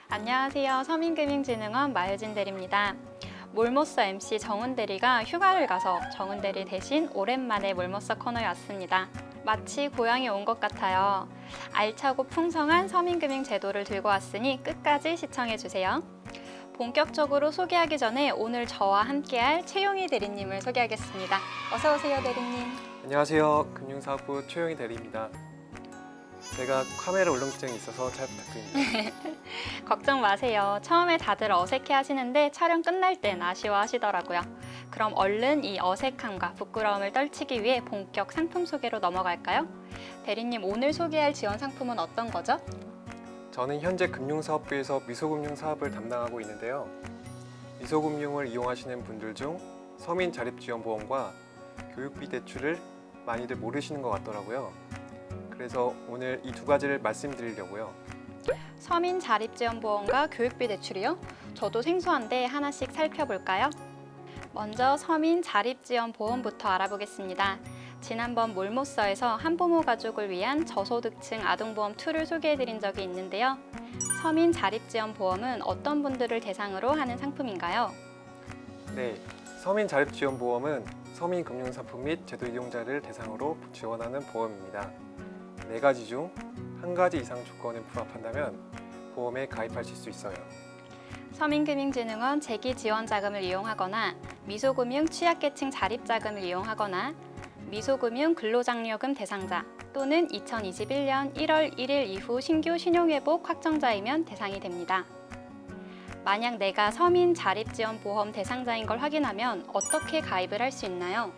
안녕하세요. 서민금융진흥원 마유진 대리입니다. 몰모서 MC 정은 대리가 휴가를 가서 정은 대리 대신 오랜만에 몰모서 코너에 왔습니다. 마치 고향에 온 것 같아요. 알차고 풍성한 서민금융 제도를 들고 왔으니 끝까지 시청해주세요. 본격적으로 소개하기 전에 오늘 저와 함께할 최용희 대리님을 소개하겠습니다. 어서 오세요, 대리님. 안녕하세요. 금융사업부 최용희 대리입니다. 제가 카메라 울렁증이 있어서 잘 부탁드립니다. 걱정 마세요. 처음에 다들 어색해 하시는데 촬영 끝날 땐 아쉬워하시더라고요. 그럼 얼른 이 어색함과 부끄러움을 떨치기 위해 본격 상품 소개로 넘어갈까요? 대리님, 오늘 소개할 지원 상품은 어떤 거죠? 저는 현재 금융사업부에서 미소금융 사업을 담당하고 있는데요. 미소금융을 이용하시는 분들 중 서민자립지원보험과 교육비 대출을 많이들 모르시는 것 같더라고요. 그래서 오늘 이 두 가지를 말씀드리려고요. 서민자립지원보험과 교육비 대출이요? 저도 생소한데 하나씩 살펴볼까요? 먼저 서민자립지원보험부터 알아보겠습니다. 지난번 몰모서에서 한부모 가족을 위한 저소득층 아동보험 2를 소개해드린 적이 있는데요. 서민자립지원보험은 어떤 분들을 대상으로 하는 상품인가요? 네, 서민자립지원보험은 서민금융상품 및 제도 이용자를 대상으로 지원하는 보험입니다. 4가지 중 1가지 이상 조건을 부합한다면 보험에 가입하실 수 있어요. 서민금융진흥원 재기지원자금을 이용하거나 미소금융 취약계층 자립자금을 이용하거나 미소금융 근로장려금 대상자 또는 2021년 1월 1일 이후 신규 신용회복 확정자이면 대상이 됩니다. 만약 내가 서민자립지원보험 대상자인 걸 확인하면 어떻게 가입을 할 수 있나요?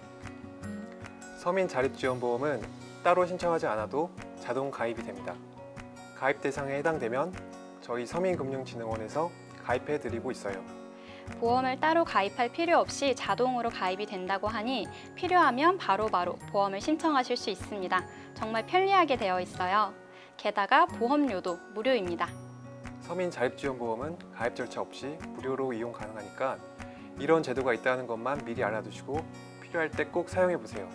서민자립지원보험은 따로 신청하지 않아도 자동 가입이 됩니다. 가입 대상에 해당되면 저희 서민금융진흥원에서 가입해드리고 있어요. 보험을 따로 가입할 필요 없이 자동으로 가입이 된다고 하니 필요하면 바로바로 보험을 신청하실 수 있습니다. 정말 편리하게 되어 있어요. 게다가 보험료도 무료입니다. 서민자립지원보험은 가입 절차 없이 무료로 이용 가능하니까 이런 제도가 있다는 것만 미리 알아두시고 필요할 때 꼭 사용해보세요.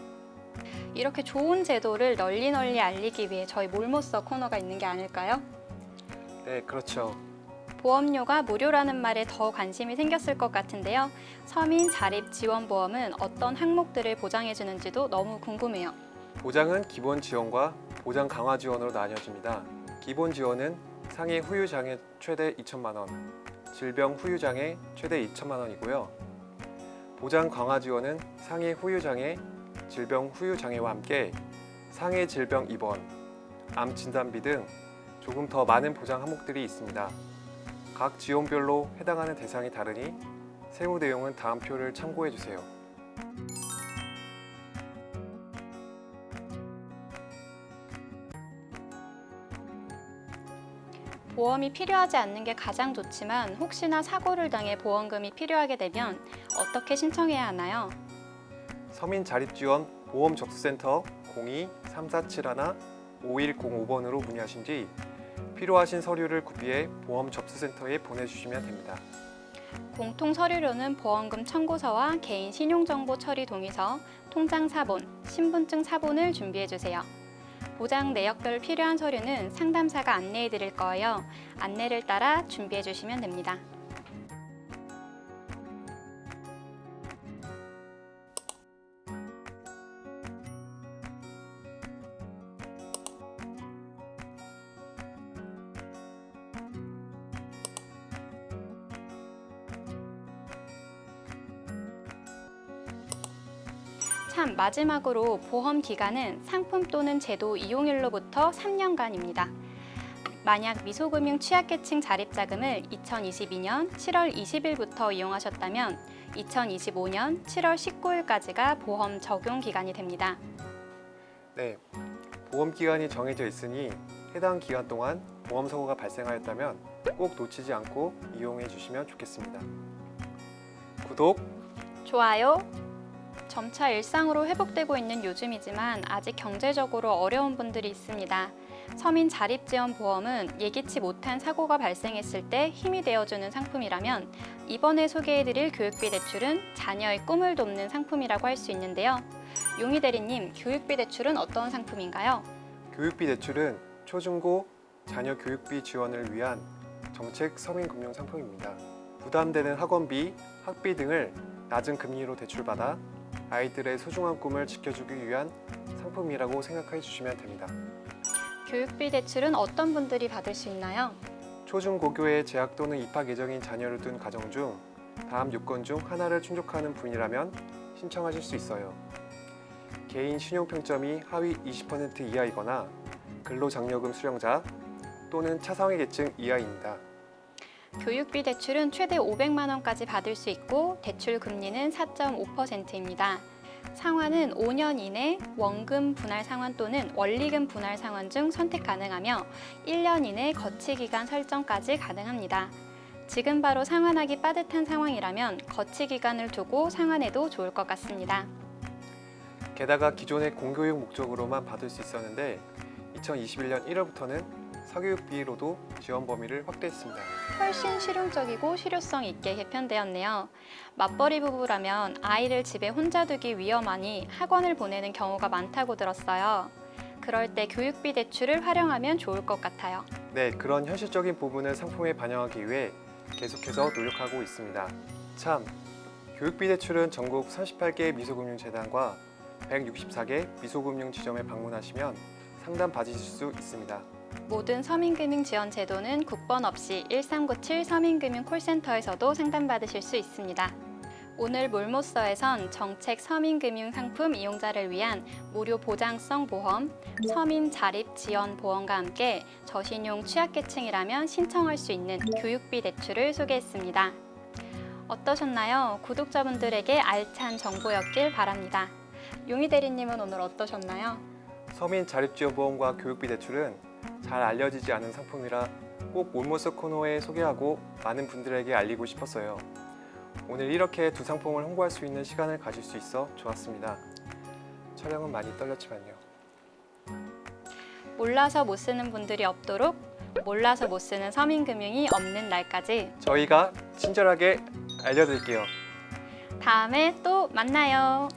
이렇게 좋은 제도를 널리 알리기 위해 저희 몰모서 코너가 있는 게 아닐까요? 네, 그렇죠. 보험료가 무료라는 말에 더 관심이 생겼을 것 같은데요. 서민자립지원보험은 어떤 항목들을 보장해주는지도 너무 궁금해요. 보장은 기본 지원과 보장 강화 지원으로 나뉘어집니다. 기본 지원은 상해 후유장애 최대 2천만 원, 질병 후유장애 최대 2천만 원이고요. 보장 강화 지원은 상해 후유장애, 질병 후유장애와 함께 상해 질병 입원, 암 진단비 등 조금 더 많은 보장 항목들이 있습니다. 각 지원별로 해당하는 대상이 다르니 세부 내용은 다음 표를 참고해 주세요. 보험이 필요하지 않는 게 가장 좋지만 혹시나 사고를 당해 보험금이 필요하게 되면 어떻게 신청해야 하나요? 서민자립지원 보험접수센터 02-3471-5105번으로 문의하신 뒤 필요하신 서류를 구비해 보험접수센터에 보내주시면 됩니다. 공통 서류로는 보험금 청구서와 개인 신용정보 처리 동의서, 통장 사본, 신분증 사본을 준비해 주세요. 보장 내역별 필요한 서류는 상담사가 안내해 드릴 거예요. 안내를 따라 준비해 주시면 됩니다. 참, 마지막으로 보험 기간은 상품 또는 제도 이용일로부터 3년간입니다. 만약 미소금융 취약계층 자립자금을 2022년 7월 20일부터 이용하셨다면 2025년 7월 19일까지가 보험 적용 기간이 됩니다. 네, 보험 기간이 정해져 있으니 해당 기간 동안 보험 사고가 발생하였다면 꼭 놓치지 않고 이용해 주시면 좋겠습니다. 구독, 좋아요. 점차 일상으로 회복되고 있는 요즘이지만 아직 경제적으로 어려운 분들이 있습니다. 서민 자립지원보험은 예기치 못한 사고가 발생했을 때 힘이 되어주는 상품이라면 이번에 소개해드릴 교육비 대출은 자녀의 꿈을 돕는 상품이라고 할 수 있는데요. 용희 대리님, 교육비 대출은 어떤 상품인가요? 교육비 대출은 초중고 자녀 교육비 지원을 위한 정책 서민금융 상품입니다. 부담되는 학원비, 학비 등을 낮은 금리로 대출받아 아이들의 소중한 꿈을 지켜주기 위한 상품이라고 생각해 주시면 됩니다. 교육비 대출은 어떤 분들이 받을 수 있나요? 초중고교에 재학 또는 입학 예정인 자녀를 둔 가정 중 다음 요건 중 하나를 충족하는 분이라면 신청하실 수 있어요. 개인 신용평점이 하위 20% 이하이거나 근로장려금 수령자 또는 차상위계층 이하입니다. 교육비 대출은 최대 500만 원까지 받을 수 있고 대출 금리는 4.5%입니다. 상환은 5년 이내 원금 분할 상환 또는 원리금 분할 상환 중 선택 가능하며 1년 이내 거치 기간 설정까지 가능합니다. 지금 바로 상환하기 빠듯한 상황이라면 거치 기간을 두고 상환해도 좋을 것 같습니다. 게다가 기존의 공교육 목적으로만 받을 수 있었는데 2021년 1월부터는 사교육비로도 지원 범위를 확대했습니다. 훨씬 실용적이고 실효성 있게 개편되었네요. 맞벌이 부부라면 아이를 집에 혼자 두기 위험하니 학원을 보내는 경우가 많다고 들었어요. 그럴 때 교육비 대출을 활용하면 좋을 것 같아요. 네, 그런 현실적인 부분을 상품에 반영하기 위해 계속해서 노력하고 있습니다. 참, 교육비 대출은 전국 38개 미소금융재단과 164개 미소금융지점에 방문하시면 상담 받으실 수 있습니다. 모든 서민금융지원제도는 국번 없이 1397 서민금융 콜센터에서도 상담받으실 수 있습니다. 오늘 몰모서에선 정책 서민금융 상품 이용자를 위한 무료 보장성 보험, 서민 자립 지원 보험과 함께 저신용 취약계층이라면 신청할 수 있는 교육비 대출을 소개했습니다. 어떠셨나요? 구독자분들에게 알찬 정보였길 바랍니다. 용희 대리님은 오늘 어떠셨나요? 서민 자립지원보험과 교육비 대출은 잘 알려지지 않은 상품이라 꼭 몰모서 코너에 소개하고 많은 분들에게 알리고 싶었어요. 오늘 이렇게 두 상품을 홍보할 수 있는 시간을 가질 수 있어 좋았습니다. 촬영은 많이 떨렸지만요. 몰라서 못 쓰는 분들이 없도록 몰라서 못 쓰는 서민금융이 없는 날까지 저희가 친절하게 알려드릴게요. 다음에 또 만나요.